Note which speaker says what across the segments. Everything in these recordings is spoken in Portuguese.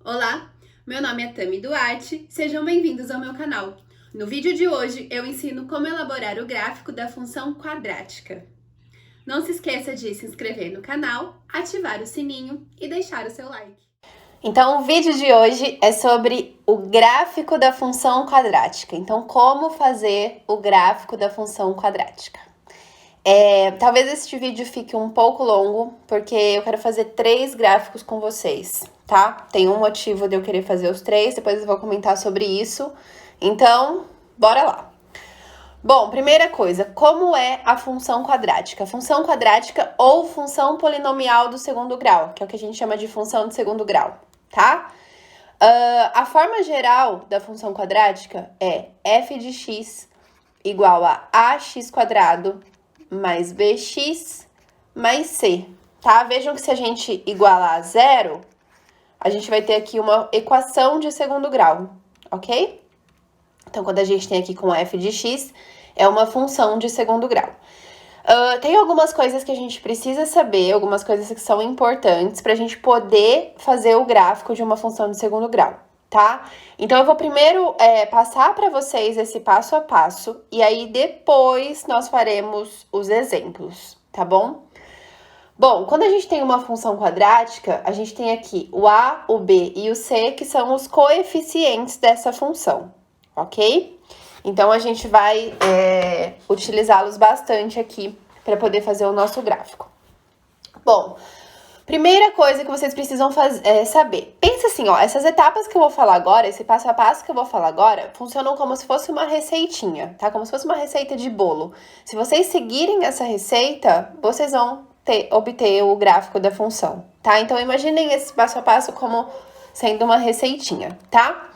Speaker 1: Olá, meu nome é Tami Duarte, sejam bem-vindos ao meu canal. No vídeo de hoje eu ensino como elaborar o gráfico da função quadrática. Não se esqueça de se inscrever no canal, ativar o sininho e deixar o seu like.
Speaker 2: Então, o vídeo de hoje é sobre o gráfico da função quadrática. Então, como fazer o gráfico da função quadrática. Talvez este vídeo fique um pouco longo, porque eu quero fazer 3 gráficos com vocês, tá? Tem um motivo de eu querer fazer os 3, depois eu vou comentar sobre isso. Então, bora lá. Bom, primeira coisa, como é a função quadrática? Função quadrática ou função polinomial do segundo grau, que é o que a gente chama de função de segundo grau, tá? A forma geral da função quadrática é f de x igual a ax quadrado mais bx mais c, tá? Vejam que se a gente igualar a zero, a gente vai ter aqui uma equação de segundo grau, ok? Então, quando a gente tem aqui com f de x, é uma função de segundo grau. Tem algumas coisas que a gente precisa saber, algumas coisas que são importantes para a gente poder fazer o gráfico de uma função de segundo grau, tá? Então, eu vou primeiro passar para vocês esse passo a passo e aí depois nós faremos os exemplos, tá bom? Bom, quando a gente tem uma função quadrática, a gente tem aqui o a, o b e o c, que são os coeficientes dessa função, ok? Então, a gente vai utilizá-los bastante aqui para poder fazer o nosso gráfico. Bom, primeira coisa que vocês precisam saber. Pensa assim, ó, essas etapas que eu vou falar agora, esse passo a passo que eu vou falar agora, funcionam como se fosse uma receitinha, tá? Como se fosse uma receita de bolo. Se vocês seguirem essa receita, vocês vão obter o gráfico da função, tá? Então, imaginem esse passo a passo como sendo uma receitinha, tá?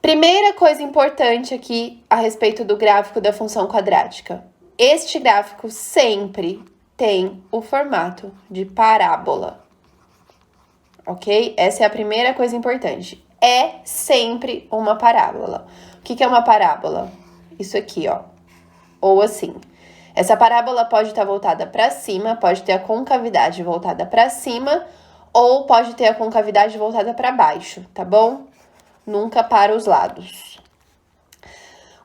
Speaker 2: Primeira coisa importante aqui a respeito do gráfico da função quadrática. Este gráfico sempre tem o formato de parábola, ok? Essa é a primeira coisa importante. É sempre uma parábola. O que é uma parábola? Isso aqui, ó. Ou assim. Essa parábola pode estar voltada para cima, pode ter a concavidade voltada para cima, ou pode ter a concavidade voltada para baixo, tá bom? Nunca para os lados.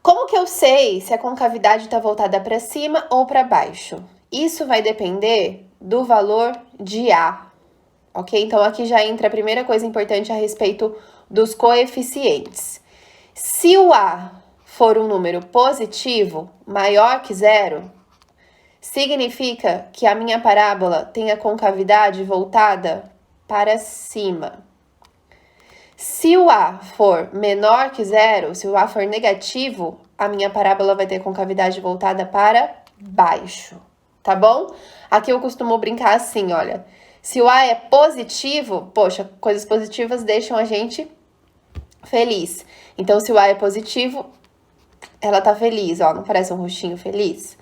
Speaker 2: Como que eu sei se a concavidade está voltada para cima ou para baixo? Isso vai depender do valor de A, ok? Então, aqui já entra a primeira coisa importante a respeito dos coeficientes. Se o A for um número positivo, maior que zero, significa que a minha parábola tem a concavidade voltada para cima. Se o A for menor que zero, se o A for negativo, a minha parábola vai ter concavidade voltada para baixo, tá bom? Aqui eu costumo brincar assim, olha. Se o A é positivo, poxa, coisas positivas deixam a gente feliz. Então, se o A é positivo, ela tá feliz, ó, não parece um rostinho feliz?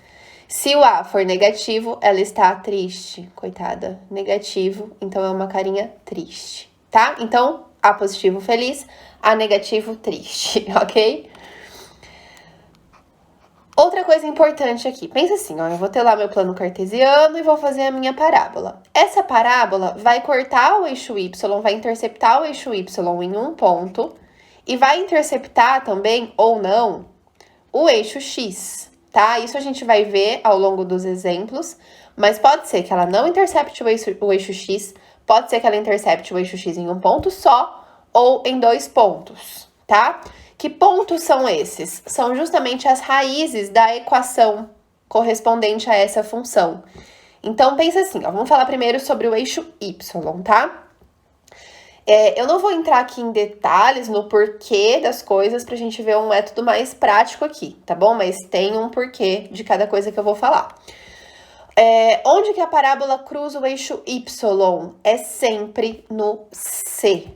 Speaker 2: Se o A for negativo, ela está triste, coitada, negativo, então é uma carinha triste, tá? Então, A positivo feliz, A negativo triste, ok? Outra coisa importante aqui, pensa assim, ó, eu vou ter lá meu plano cartesiano e vou fazer a minha parábola. Essa parábola vai cortar o eixo y, vai interceptar o eixo y em um ponto e vai interceptar também, ou não, o eixo x, tá? Isso a gente vai ver ao longo dos exemplos, mas pode ser que ela não intercepte o eixo x, pode ser que ela intercepte o eixo x em um ponto só ou em 2 pontos, tá? Que pontos são esses? São justamente as raízes da equação correspondente a essa função. Então, pensa assim, ó, vamos falar primeiro sobre o eixo y, tá? Eu não vou entrar aqui em detalhes no porquê das coisas pra gente ver um método mais prático aqui, tá bom? Mas tem um porquê de cada coisa que eu vou falar. Onde que a parábola cruza o eixo y? É sempre no C.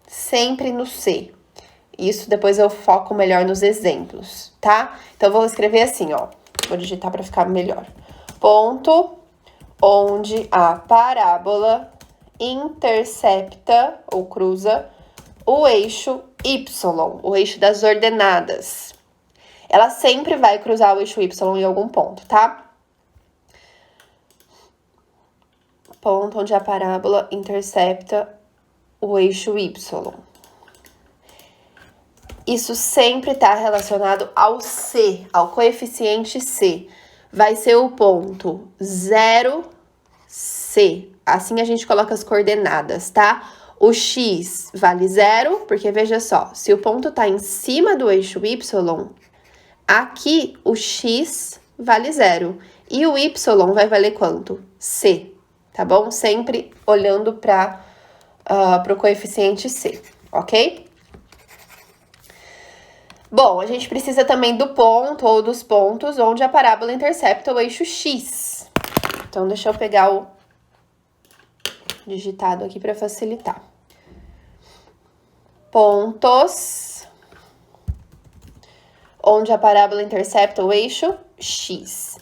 Speaker 2: Sempre no C. Isso depois eu foco melhor nos exemplos, tá? Então, eu vou escrever assim, ó. Vou digitar para ficar melhor. Ponto onde a parábola intercepta ou cruza o eixo y, o eixo das ordenadas. Ela sempre vai cruzar o eixo y em algum ponto, tá? Ponto onde a parábola intercepta o eixo Y. Isso sempre está relacionado ao C, ao coeficiente C. Vai ser o ponto 0C. Assim a gente coloca as coordenadas, tá? O X vale 0, porque veja só, se o ponto está em cima do eixo Y, aqui o X vale 0. E o Y vai valer quanto? C, tá bom? Sempre olhando para o coeficiente C, ok? Bom, a gente precisa também do ponto ou dos pontos onde a parábola intercepta o eixo X. Então, deixa eu pegar o digitado aqui para facilitar. Pontos onde a parábola intercepta o eixo X.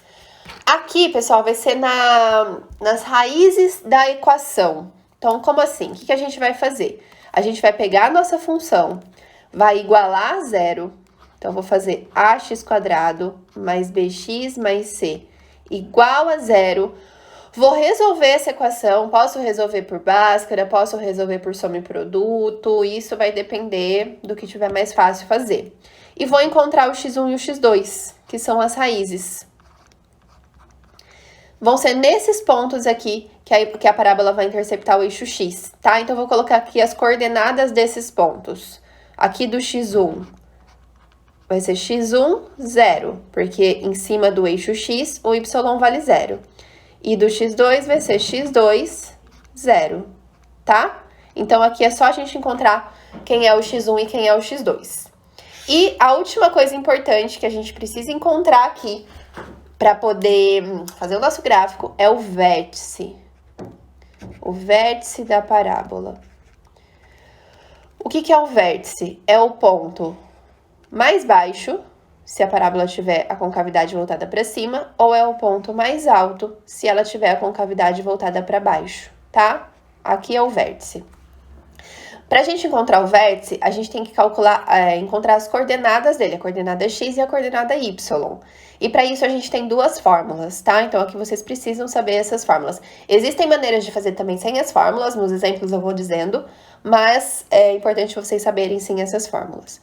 Speaker 2: Aqui, pessoal, vai ser nas raízes da equação. Então, como assim? O que a gente vai fazer? A gente vai pegar a nossa função, vai igualar a zero. Então, vou fazer ax² mais bx mais c igual a zero. Vou resolver essa equação, posso resolver por Bhaskara, posso resolver por soma e produto, isso vai depender do que tiver mais fácil fazer. E vou encontrar o x1 e o x2, que são as raízes. Vão ser nesses pontos aqui que a parábola vai interceptar o eixo x, tá? Então, vou colocar aqui as coordenadas desses pontos. Aqui do x1 vai ser x1, 0, porque em cima do eixo x, o y vale 0. E do x2 vai ser x2, 0, tá? Então, aqui é só a gente encontrar quem é o x1 e quem é o x2. E a última coisa importante que a gente precisa encontrar aqui para poder fazer o nosso gráfico é o vértice. O vértice da parábola. O que é o vértice? É o ponto mais baixo, se a parábola tiver a concavidade voltada para cima, ou é o ponto mais alto, se ela tiver a concavidade voltada para baixo, tá? Aqui é o vértice. Para a gente encontrar o vértice, a gente tem que encontrar as coordenadas dele, a coordenada x e a coordenada y. E para isso a gente tem duas fórmulas, tá? Então aqui vocês precisam saber essas fórmulas. Existem maneiras de fazer também sem as fórmulas, nos exemplos eu vou dizendo, mas é importante vocês saberem sim essas fórmulas.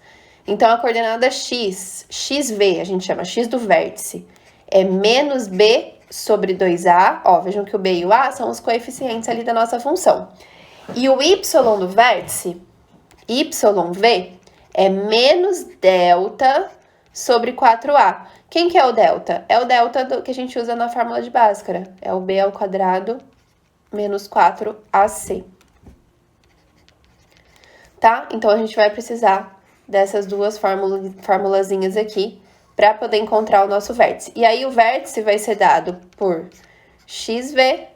Speaker 2: Então, a coordenada x, xv, a gente chama x do vértice, é menos b sobre 2a. Ó, vejam que o b e o a são os coeficientes ali da nossa função. E o y do vértice, yv, é menos delta sobre 4a. Quem que é o delta? É o delta que a gente usa na fórmula de Bhaskara. É o b² menos 4ac. Tá? Então, a gente vai precisar dessas duas formulazinhas aqui para poder encontrar o nosso vértice. E aí, o vértice vai ser dado por xv,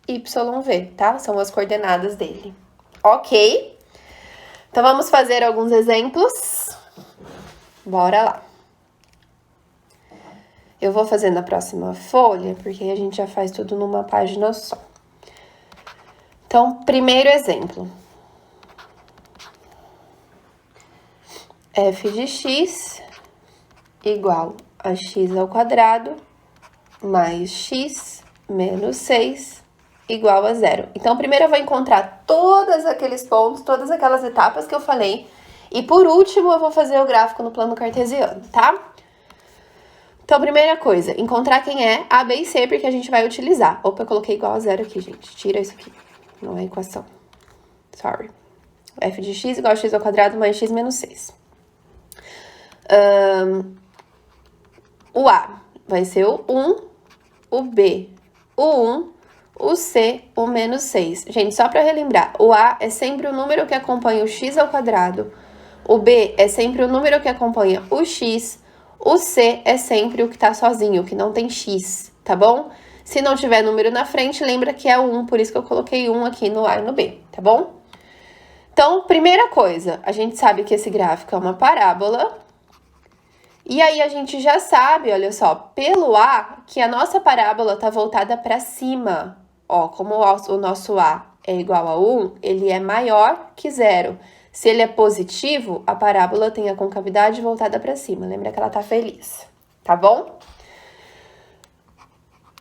Speaker 2: yv, tá? São as coordenadas dele. Ok? Então, vamos fazer alguns exemplos. Bora lá. Eu vou fazer na próxima folha, porque a gente já faz tudo numa página só. Então, primeiro exemplo. F de x igual a x² mais x menos 6 igual a 0. Então, primeiro eu vou encontrar todos aqueles pontos, todas aquelas etapas que eu falei. E por último, eu vou fazer o gráfico no plano cartesiano, tá? Então, primeira coisa, encontrar quem é A, B e C, porque a gente vai utilizar. Opa, eu coloquei igual a 0 aqui, gente. Tira isso aqui. Não é equação. Sorry. F de x igual a x² mais x menos 6. O A vai ser o 1, o B, o 1, o C, o menos 6. Gente, só para relembrar, o A é sempre o número que acompanha o x², o B é sempre o número que acompanha o x, o C é sempre o que tá sozinho, o que não tem x, tá bom? Se não tiver número na frente, lembra que é o 1, por isso que eu coloquei 1 aqui no A e no B, tá bom? Então, primeira coisa, a gente sabe que esse gráfico é uma parábola. E aí, a gente já sabe, olha só, pelo A, que a nossa parábola tá voltada para cima. Ó, como o nosso A é igual a 1, ele é maior que 0. Se ele é positivo, a parábola tem a concavidade voltada para cima. Lembra que ela tá feliz, tá bom?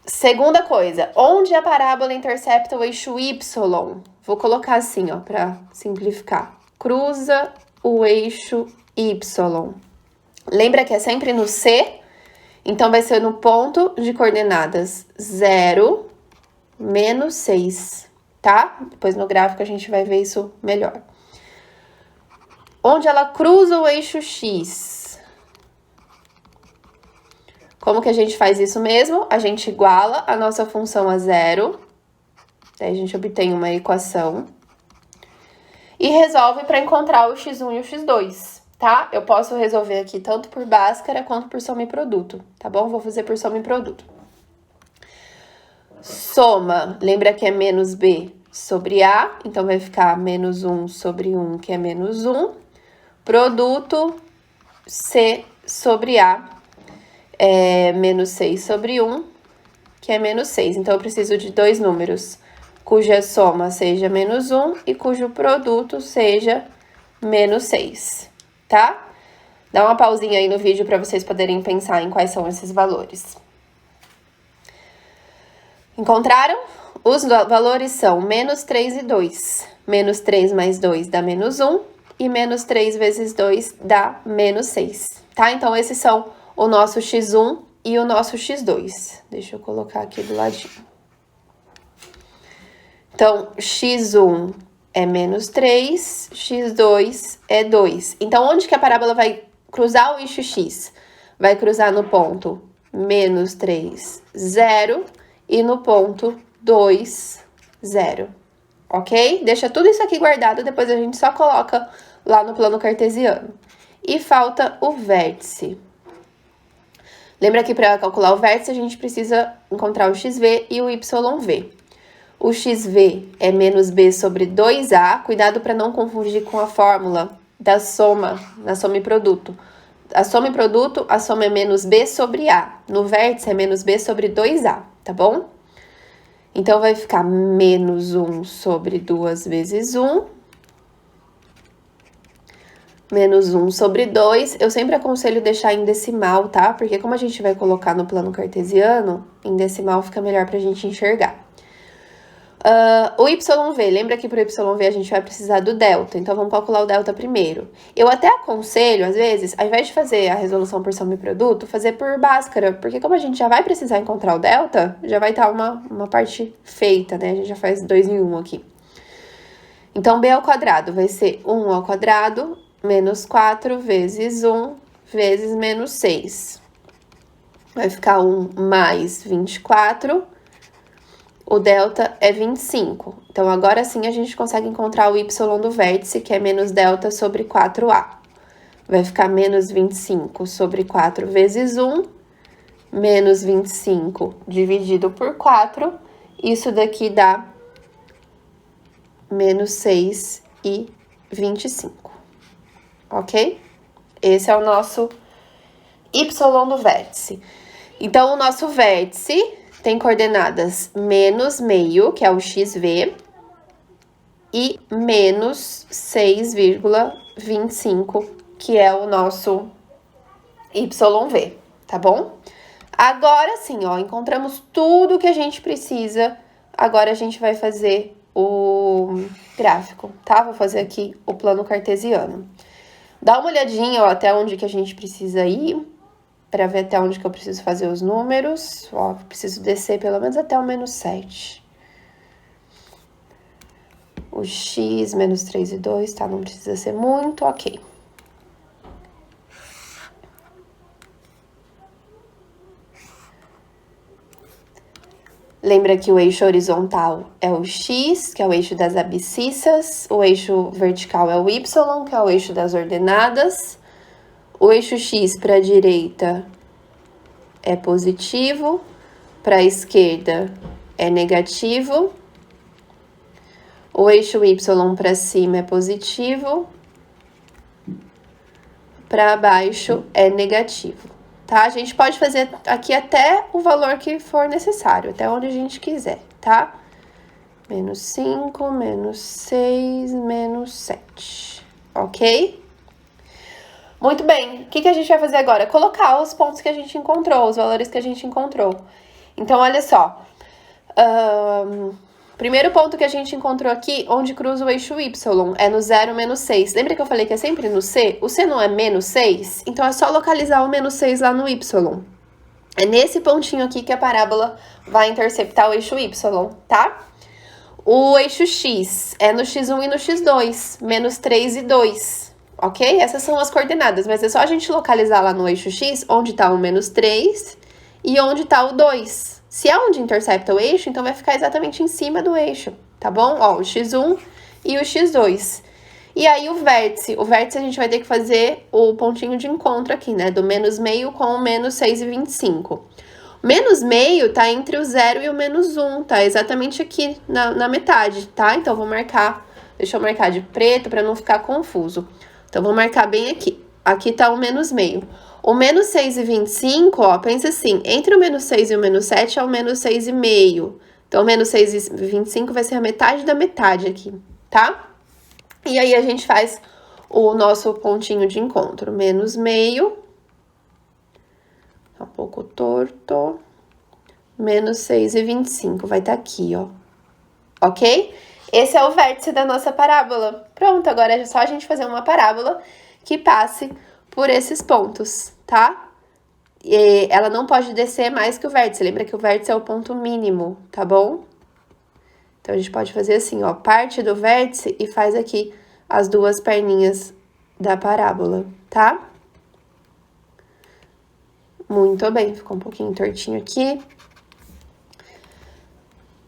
Speaker 2: Segunda coisa, onde a parábola intercepta o eixo Y? vou colocar assim, ó, para simplificar. Cruza o eixo Y. Lembra que é sempre no C? Então, vai ser no ponto de coordenadas 0, menos 6, tá? Depois no gráfico a gente vai ver isso melhor. Onde ela cruza o eixo X. Como que a gente faz isso mesmo? A gente iguala a nossa função a 0. Daí a gente obtém uma equação. E resolve para encontrar o x1 e o x2, tá? Eu posso resolver aqui tanto por Bhaskara quanto por soma e produto, tá bom? Vou fazer por soma e produto. Soma, lembra que é menos b sobre a, então vai ficar menos 1 sobre 1, que é menos 1. Produto, c sobre a, é menos 6 sobre 1, que é menos 6. Então, eu preciso de dois números, cuja soma seja menos 1 e cujo produto seja menos 6, tá? Dá uma pausinha aí no vídeo para vocês poderem pensar em quais são esses valores. Encontraram? Os valores são menos 3 e 2. Menos 3 mais 2 dá menos 1 e menos 3 vezes 2 dá menos 6, tá? Então, esses são o nosso x1 e o nosso x2. Deixa eu colocar aqui do ladinho. Então, x1 é menos 3, x2 é 2. Então, onde que a parábola vai cruzar o eixo x? Vai cruzar no ponto menos 3, 0 e no ponto 2, 0. Ok? Deixa tudo isso aqui guardado, depois a gente só coloca lá no plano cartesiano. E falta o vértice. Lembra que para calcular o vértice, a gente precisa encontrar o xv e o yv. O xv é menos b sobre 2a. Cuidado para não confundir com a fórmula da soma, na soma e produto. A soma e produto, a soma é menos b sobre a. No vértice é menos b sobre 2a, tá bom? Então, vai ficar menos 1 sobre 2 vezes 1. Menos 1 sobre 2. Eu sempre aconselho deixar em decimal, tá? Porque como a gente vai colocar no plano cartesiano, em decimal fica melhor pra gente enxergar. O YV, lembra que pro YV a gente vai precisar do delta, então vamos calcular o delta primeiro. Eu até aconselho, às vezes, ao invés de fazer a resolução por soma e produto, fazer por Bhaskara, porque como a gente já vai precisar encontrar o delta, já vai estar uma parte feita, né? A gente já faz 2 em 1 aqui. Então, b ao quadrado vai ser 1 ao quadrado menos 4 vezes 1 vezes menos 6. Vai ficar 1 mais 24. O delta é 25. Então, agora sim a gente consegue encontrar o y do vértice, que é menos delta sobre 4a. Vai ficar menos 25 sobre 4 vezes 1, menos 25 dividido por 4. Isso daqui dá menos 6 e 25. Ok? Esse é o nosso y do vértice. Então, o nosso vértice tem coordenadas menos meio, que é o xv, e menos 6,25, que é o nosso YV, tá bom? Agora sim, ó, encontramos tudo que a gente precisa. Agora a gente vai fazer o gráfico, tá? Vou fazer aqui o plano cartesiano. Dá uma olhadinha, ó, até onde que a gente precisa ir, para ver até onde que eu preciso fazer os números. Ó, preciso descer pelo menos até o menos 7. O x, menos 3 e 2, tá? Não precisa ser muito, ok. Lembra que o eixo horizontal é o x, que é o eixo das abscissas. O eixo vertical é o y, que é o eixo das ordenadas. O eixo x para a direita é positivo, para a esquerda é negativo. O eixo y para cima é positivo, para baixo é negativo, tá? A gente pode fazer aqui até o valor que for necessário, até onde a gente quiser, tá? Menos 5, menos 6, menos 7, ok? Muito bem, o que a gente vai fazer agora? Colocar os pontos que a gente encontrou, os valores que a gente encontrou. Então, olha só. Primeiro ponto que a gente encontrou aqui, onde cruza o eixo Y, é no 0, menos 6. Lembra que eu falei que é sempre no C? O C não é menos 6? Então, é só localizar o menos 6 lá no Y. É nesse pontinho aqui que a parábola vai interceptar o eixo Y, tá? O eixo X é no X1 e no X2, menos 3 e 2, ok? Essas são as coordenadas, mas é só a gente localizar lá no eixo X onde tá o menos 3 e onde tá o 2. Se é onde intercepta o eixo, então vai ficar exatamente em cima do eixo, tá bom? Ó, o X1 e o X2. E aí o vértice a gente vai ter que fazer o pontinho de encontro aqui, né? Do menos meio com o menos 6,25. Menos meio tá entre o 0 e o menos 1, tá? Exatamente aqui na metade, tá? Então, vou marcar, deixa eu marcar de preto para não ficar confuso. Então, vou marcar bem aqui. Aqui tá o menos meio. O menos 6,25, ó, pensa assim, entre o menos 6 e o menos 7 é o menos 6,5. Então, o menos 6,25 vai ser a metade da metade aqui, tá? E aí, a gente faz o nosso pontinho de encontro. Menos meio. Tá um pouco torto. Menos 6,25. Vai estar aqui, ó. Ok? Esse é o vértice da nossa parábola. Pronto, agora é só a gente fazer uma parábola que passe por esses pontos, tá? E ela não pode descer mais que o vértice. Lembra que o vértice é o ponto mínimo, tá bom? Então, a gente pode fazer assim, ó. Parte do vértice e faz aqui as duas perninhas da parábola, tá? Muito bem. Ficou um pouquinho tortinho aqui.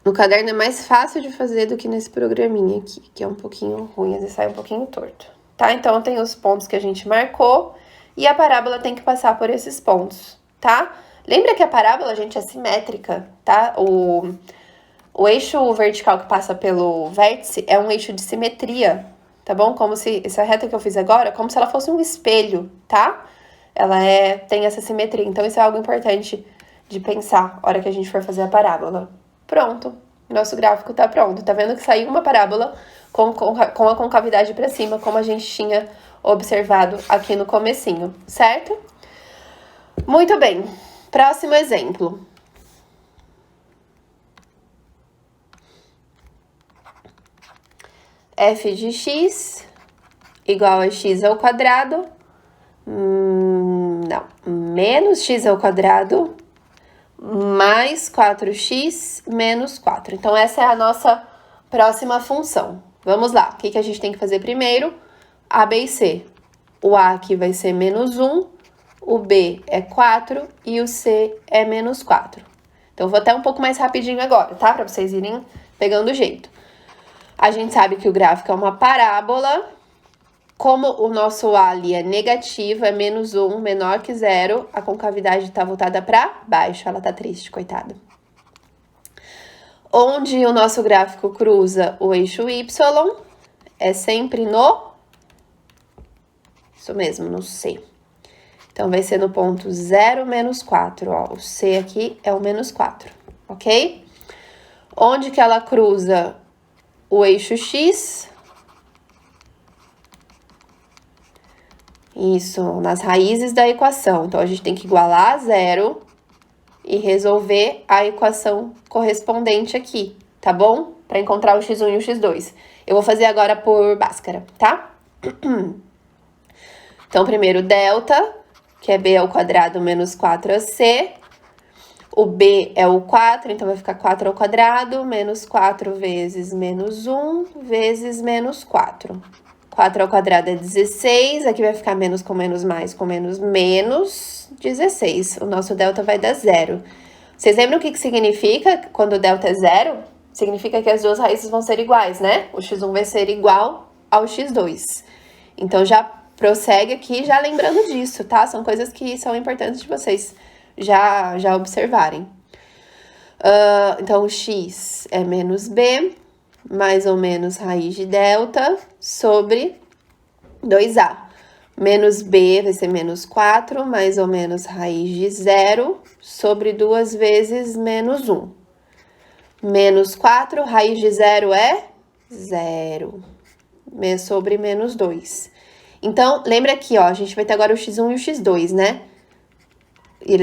Speaker 2: No caderno é mais fácil de fazer do que nesse programinha aqui, que é um pouquinho ruim, às vezes sai um pouquinho torto, tá? Então, tem os pontos que a gente marcou e a parábola tem que passar por esses pontos, tá? Lembra que a parábola, gente, é simétrica, tá? O eixo vertical que passa pelo vértice é um eixo de simetria, tá bom? Como se, essa reta que eu fiz agora, como se ela fosse um espelho, tá? Ela tem essa simetria, então isso é algo importante de pensar na hora que a gente for fazer a parábola. Pronto, nosso gráfico tá pronto. Tá vendo que saiu uma parábola com a concavidade para cima, como a gente tinha observado aqui no comecinho, certo? Muito bem, próximo exemplo. F de x igual a x ao quadrado, não, menos x ao quadrado mais 4x menos 4. Então, essa é a nossa próxima função. Vamos lá, o que a gente tem que fazer primeiro? A, B e C. O A aqui vai ser menos 1, o B é 4 e o C é menos 4. Então, vou até um pouco mais rapidinho agora, tá? Para vocês irem pegando o jeito. A gente sabe que o gráfico é uma parábola. Como o nosso A ali é negativo, é menos 1, menor que 0, a concavidade está voltada para baixo, ela tá triste, coitada. Onde o nosso gráfico cruza o eixo Y, é sempre no... Isso mesmo, no C. Então, vai ser no ponto 0, menos 4, ó. O C aqui é o menos 4, ok? Onde que ela cruza o eixo X... Isso, nas raízes da equação. Então, a gente tem que igualar a 0 e resolver a equação correspondente aqui, tá bom? Para encontrar o x1 e o x2. Eu vou fazer agora por Bhaskara, tá? Então, primeiro, delta, que é b ao quadrado menos 4ac. O b é o 4, então vai ficar 4 ao quadrado, menos 4 vezes menos 1, vezes menos 4. 4 ao quadrado é 16, aqui vai ficar menos com menos mais com menos, menos 16. O nosso delta vai dar 0. Vocês lembram o que significa quando o delta é 0? Significa que as duas raízes vão ser iguais, né? O x1 vai ser igual ao x2. Então, já prossegue aqui já lembrando disso, tá? São coisas que são importantes de vocês já observarem. Então, o x é menos b, mais ou menos raiz de delta, sobre 2a. Menos b vai ser menos 4, mais ou menos raiz de 0, sobre 2 vezes menos 1. Menos 4, raiz de 0 é 0, sobre menos 2. Então, lembra aqui, ó, a gente vai ter agora o x1 e o x2, né? E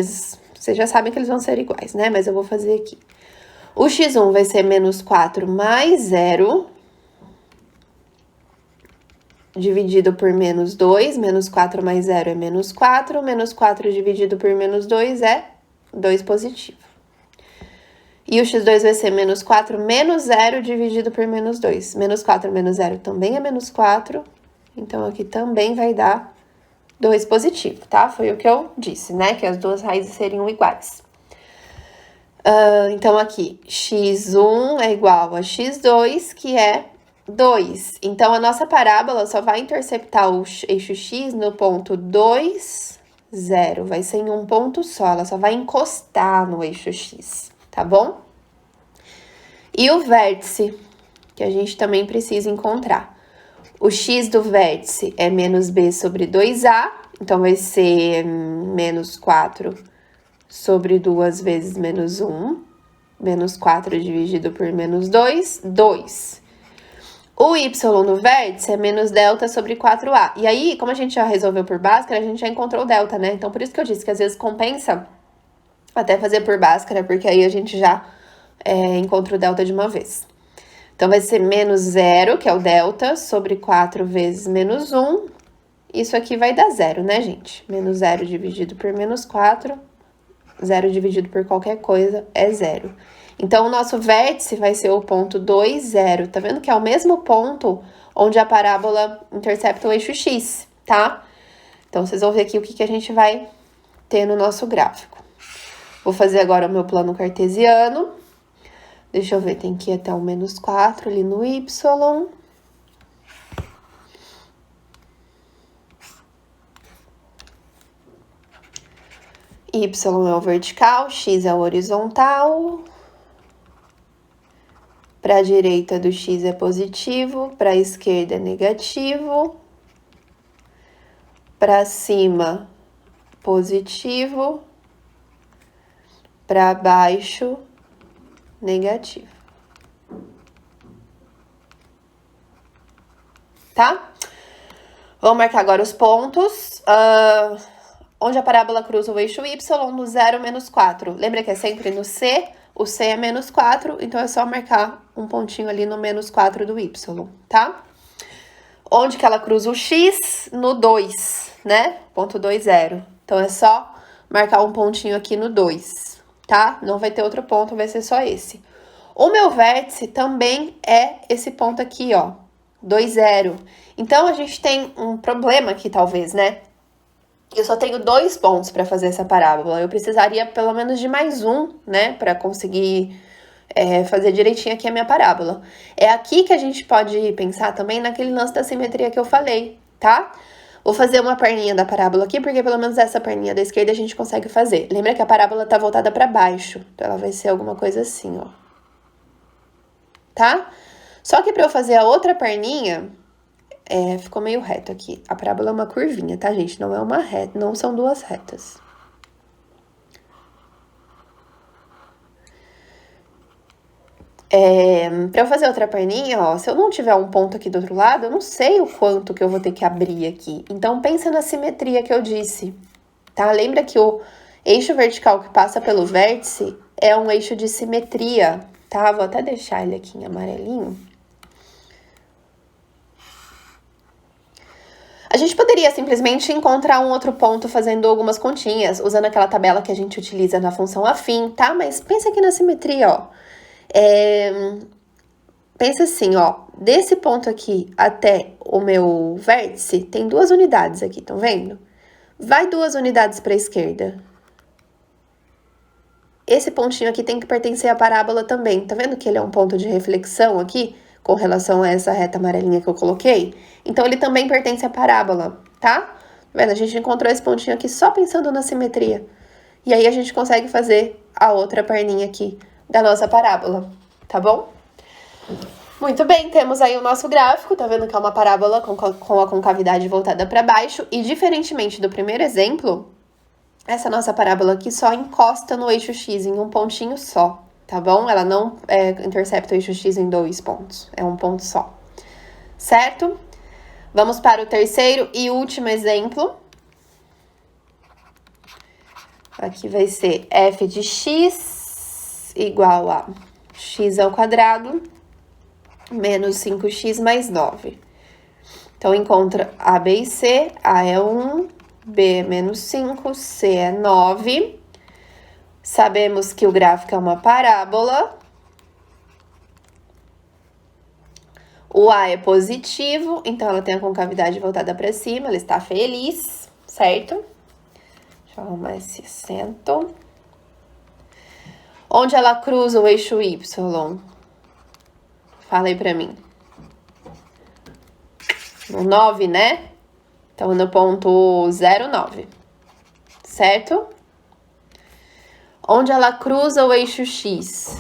Speaker 2: vocês já sabem que eles vão ser iguais, né? Mas eu vou fazer aqui. O x1 vai ser menos 4 mais 0, dividido por menos 2. Menos 4 mais 0 é menos 4. Menos 4 dividido por menos 2 é 2 positivo. E o x2 vai ser menos 4 menos 0 dividido por menos 2. Menos 4 menos 0 também é menos 4. Então, aqui também vai dar 2 positivo, tá? Foi o que eu disse, né? Que as duas raízes seriam iguais. Então, aqui, x1 é igual a x2, que é 2. Então, a nossa parábola só vai interceptar o eixo x no ponto 2, 0. Vai ser em um ponto só, ela só vai encostar no eixo x, tá bom? E o vértice, que a gente também precisa encontrar. O x do vértice é menos b sobre 2a, então vai ser menos 4 sobre 2 vezes menos 1. Menos 4 dividido por menos 2, 2. O y no vértice é menos delta sobre 4a. E aí, como a gente já resolveu por Bhaskara, a gente já encontrou o delta, né? Então, por isso que eu disse que às vezes compensa até fazer por Bhaskara, porque aí a gente já encontra o delta de uma vez. Então, vai ser menos 0, que é o delta, sobre 4 vezes menos 1. Isso aqui vai dar 0, né, gente? Menos 0 dividido por menos 4. 0 dividido por qualquer coisa é 0. Então, o nosso vértice vai ser o ponto 2, 0. Tá vendo que é o mesmo ponto onde a parábola intercepta o eixo x, tá? Então, vocês vão ver aqui o que a gente vai ter no nosso gráfico. Vou fazer agora o meu plano cartesiano. Deixa eu ver, tem que ir até o menos 4 ali no y. Y é o vertical, x é o horizontal. Para a direita do x é positivo, para a esquerda é negativo. Para cima, positivo. Para baixo, negativo. Tá? Vamos marcar agora os pontos. Onde a parábola cruza o eixo y, no 0, menos 4. Lembra que é sempre no C? O C é menos 4, então é só marcar um pontinho ali no menos 4 do y, tá? Onde que ela cruza o x? No 2, né? Ponto 2, 0. Então, é só marcar um pontinho aqui no 2, tá? Não vai ter outro ponto, vai ser só esse. O meu vértice também é esse ponto aqui, ó, 2, 0. Então, a gente tem um problema aqui, talvez, né? Eu só tenho 2 pontos para fazer essa parábola. Eu precisaria pelo menos de mais um, né? Para conseguir fazer direitinho aqui a minha parábola. É aqui que a gente pode pensar também naquele lance da simetria que eu falei, tá? Vou fazer uma perninha da parábola aqui, porque pelo menos essa perninha da esquerda a gente consegue fazer. Lembra que a parábola tá voltada para baixo. Então, ela vai ser alguma coisa assim, ó. Tá? Só que para eu fazer a outra perninha... ficou meio reto aqui. A parábola é uma curvinha, tá, gente? Não é uma reta, não são duas retas. Pra eu fazer outra perninha, ó, se eu não tiver um ponto aqui do outro lado, eu não sei o quanto que eu vou ter que abrir aqui. Então, pensa na simetria que eu disse, tá? Lembra que o eixo vertical que passa pelo vértice é um eixo de simetria, tá? Vou até deixar ele aqui em amarelinho. A gente poderia simplesmente encontrar um outro ponto fazendo algumas continhas, usando aquela tabela que a gente utiliza na função afim, tá? Mas pensa aqui na simetria, ó. Pensa assim, ó. Desse ponto aqui até o meu vértice, tem 2 unidades aqui, estão vendo? Vai 2 unidades para a esquerda. Esse pontinho aqui tem que pertencer à parábola também. Tá vendo que ele é um ponto de reflexão aqui? Com relação a essa reta amarelinha que eu coloquei. Então, ele também pertence à parábola, tá? Tá vendo? A gente encontrou esse pontinho aqui só pensando na simetria. E aí, a gente consegue fazer a outra perninha aqui da nossa parábola, tá bom? Muito bem, temos aí o nosso gráfico. Tá vendo que é uma parábola com a concavidade voltada para baixo. E, diferentemente do primeiro exemplo, essa nossa parábola aqui só encosta no eixo x em um pontinho só. Tá bom? Ela não intercepta o eixo x em 2 pontos. É um ponto só. Certo? Vamos para o terceiro e último exemplo. Aqui vai ser f de x igual a x ao quadrado menos 5x mais 9. Então, encontra A, B e C. A é 1, B é menos 5, C é 9. Sabemos que o gráfico é uma parábola. O A é positivo, então ela tem a concavidade voltada para cima, ela está feliz, certo? Deixa eu arrumar esse acento. Onde ela cruza o eixo Y? Fala aí pra mim. No 9, né? Então, no ponto 0, 9. Certo? Onde ela cruza o eixo X?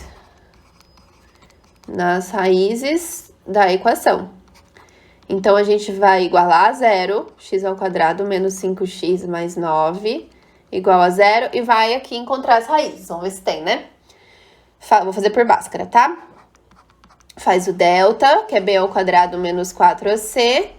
Speaker 2: Nas raízes da equação. Então, a gente vai igualar a 0, x ao quadrado menos 5x mais 9, igual a 0, e vai aqui encontrar as raízes. Vamos ver se tem, né? Vou fazer por Bhaskara, tá? Faz o delta, que é b ao quadrado menos 4ac.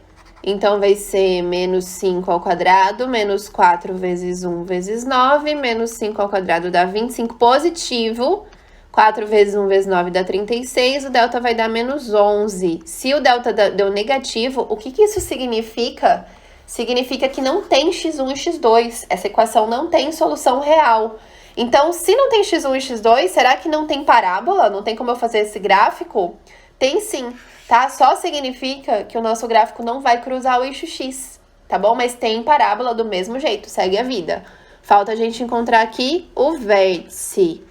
Speaker 2: Então, vai ser menos 5 ao quadrado, menos 4 vezes 1 vezes 9, menos 5 ao quadrado dá 25 positivo. 4 vezes 1 vezes 9 dá 36, o delta vai dar menos 11. Se o delta deu negativo, o que isso significa? Significa que não tem x1 e x2. Essa equação não tem solução real. Então, se não tem x1 e x2, será que não tem parábola? Não tem como eu fazer esse gráfico? Tem sim, tá? Só significa que o nosso gráfico não vai cruzar o eixo x, tá bom? Mas tem parábola do mesmo jeito, segue a vida. Falta a gente encontrar aqui o vértice.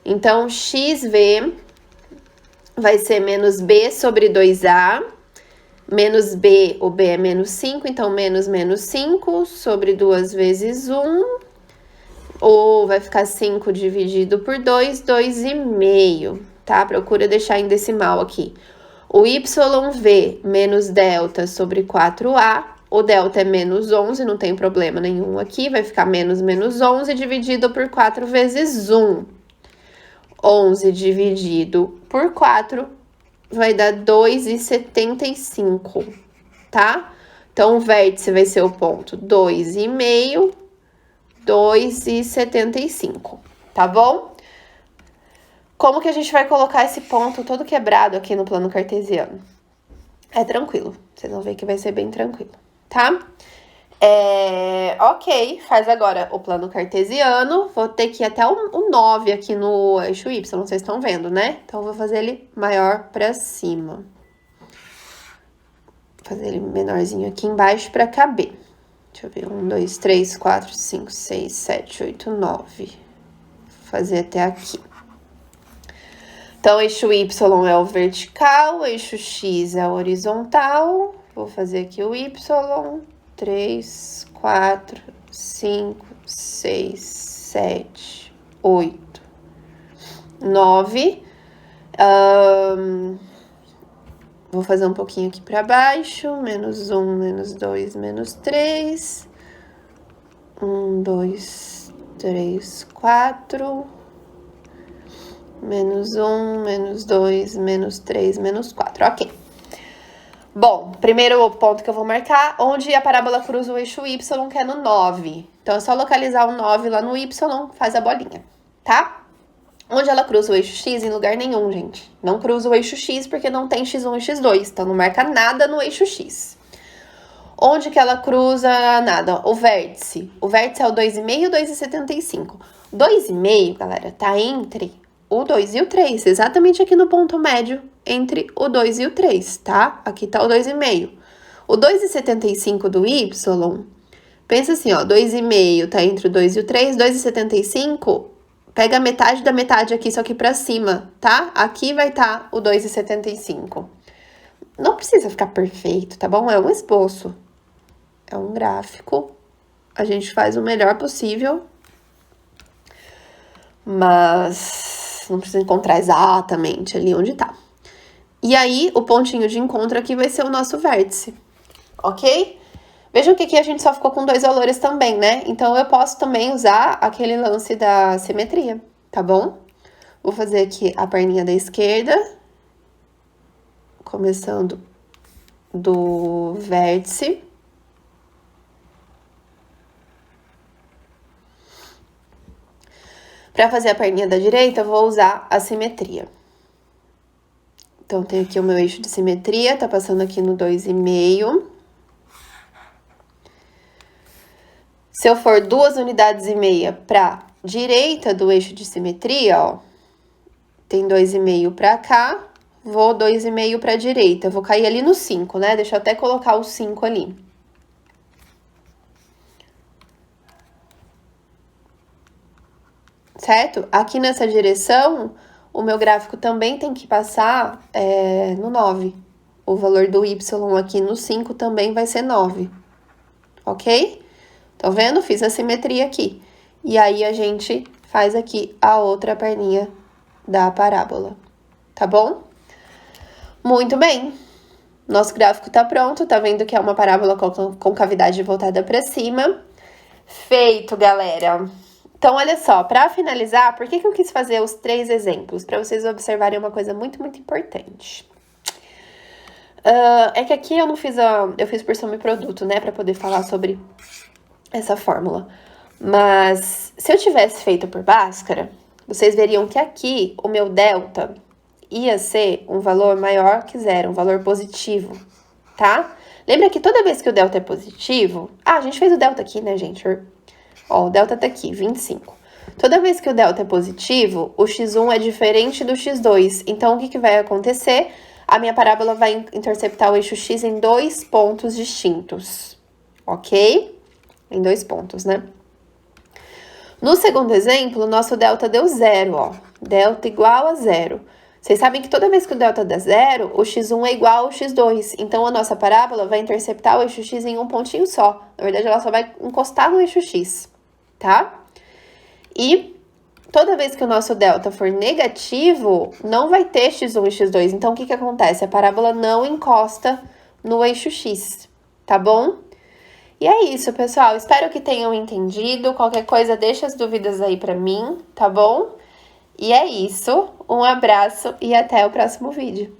Speaker 2: Então, xv vai ser menos b sobre 2a, menos b, o b é menos 5, então menos 5 sobre 2 vezes 1, ou vai ficar 5 dividido por 2, 2,5, tá? Procura deixar em decimal aqui. O YV menos delta sobre 4A, o delta é menos 11, não tem problema nenhum aqui, vai ficar menos 11 dividido por 4 vezes 1. 11 dividido por 4 vai dar 2,75, tá? Então, o vértice vai ser o ponto 2,5, 2,75, tá bom? Como que a gente vai colocar esse ponto todo quebrado aqui no plano cartesiano? É tranquilo, vocês vão ver que vai ser bem tranquilo, tá? Ok, faz agora o plano cartesiano. Vou ter que ir até o 9 aqui no eixo Y, vocês estão vendo, né? Então, eu vou fazer ele maior pra cima. Vou fazer ele menorzinho aqui embaixo pra caber. Deixa eu ver, 1, 2, 3, 4, 5, 6, 7, 8, 9. Vou fazer até aqui. Então, eixo Y é o vertical, o eixo X é o horizontal. Vou fazer aqui o Y. 3, 4, 5, 6, 7, 8, 9. Vou fazer um pouquinho aqui para baixo. Menos 1, menos 2, menos 3. 1, 2, 3, 4. Menos 1, menos 2, menos 3, menos 4. Ok. Bom, primeiro ponto que eu vou marcar, onde a parábola cruza o eixo Y, que é no 9. Então, é só localizar o 9 lá no Y, faz a bolinha, tá? Onde ela cruza o eixo X? Em lugar nenhum, gente. Não cruza o eixo X porque não tem X1 e X2, então não marca nada no eixo X. Onde que ela cruza nada? O vértice. O vértice é o 2,5 e o 2,75. 2,5, galera, tá entre o 2 e o 3, exatamente aqui no ponto médio entre o 2 e o 3, tá? Aqui tá o 2,5. O 2,75 do Y, pensa assim, ó, 2,5 tá entre o 2 e o 3, 2,75, pega a metade da metade aqui, só que pra cima, tá? Aqui vai tá o 2,75. Não precisa ficar perfeito, tá bom? É um esboço, é um gráfico, a gente faz o melhor possível, mas não precisa encontrar exatamente ali onde tá. E aí, o pontinho de encontro aqui vai ser o nosso vértice, ok? Vejam que aqui a gente só ficou com 2 valores também, né? Então, eu posso também usar aquele lance da simetria, tá bom? Vou fazer aqui a perninha da esquerda, começando do vértice. Para fazer a perninha da direita, eu vou usar a simetria, Então, tem aqui o meu eixo de simetria, tá passando aqui no 2,5. Se eu for 2,5 unidades para direita do eixo de simetria, ó, tem 2,5 para cá, vou 2,5 para direita. Vou cair ali no 5, né? Deixa eu até colocar o 5 ali. Certo? Aqui nessa direção, o meu gráfico também tem que passar no 9. O valor do y aqui no 5 também vai ser 9. Ok? Tá vendo? Fiz a simetria aqui. E aí, a gente faz aqui a outra perninha da parábola. Tá bom? Muito bem. Nosso gráfico tá pronto. Tá vendo que é uma parábola com cavidade voltada para cima. Feito, galera! Então, olha só, para finalizar, por que eu quis fazer os 3 exemplos? Para vocês observarem uma coisa muito, muito importante. É que aqui eu não fiz eu fiz por subproduto, né, para poder falar sobre essa fórmula. Mas se eu tivesse feito por Bhaskara, vocês veriam que aqui o meu delta ia ser um valor maior que 0, um valor positivo, tá? Lembra que toda vez que o delta é positivo... a gente fez o delta aqui, né, gente? Ó, o delta tá aqui, 25. Toda vez que o delta é positivo, o x1 é diferente do x2. Então, o que vai acontecer? A minha parábola vai interceptar o eixo x em 2 pontos distintos, ok? Em 2 pontos, né? No segundo exemplo, o nosso delta deu 0, ó. Delta igual a 0. Vocês sabem que toda vez que o delta dá 0, o x1 é igual ao x2. Então, a nossa parábola vai interceptar o eixo x em um pontinho só. Na verdade, ela só vai encostar no eixo x, tá? E toda vez que o nosso delta for negativo, não vai ter x1 e x2. Então, o que acontece? A parábola não encosta no eixo x, tá bom? E é isso, pessoal. Espero que tenham entendido. Qualquer coisa, deixa as dúvidas aí pra mim, tá bom? E é isso. Um abraço e até o próximo vídeo.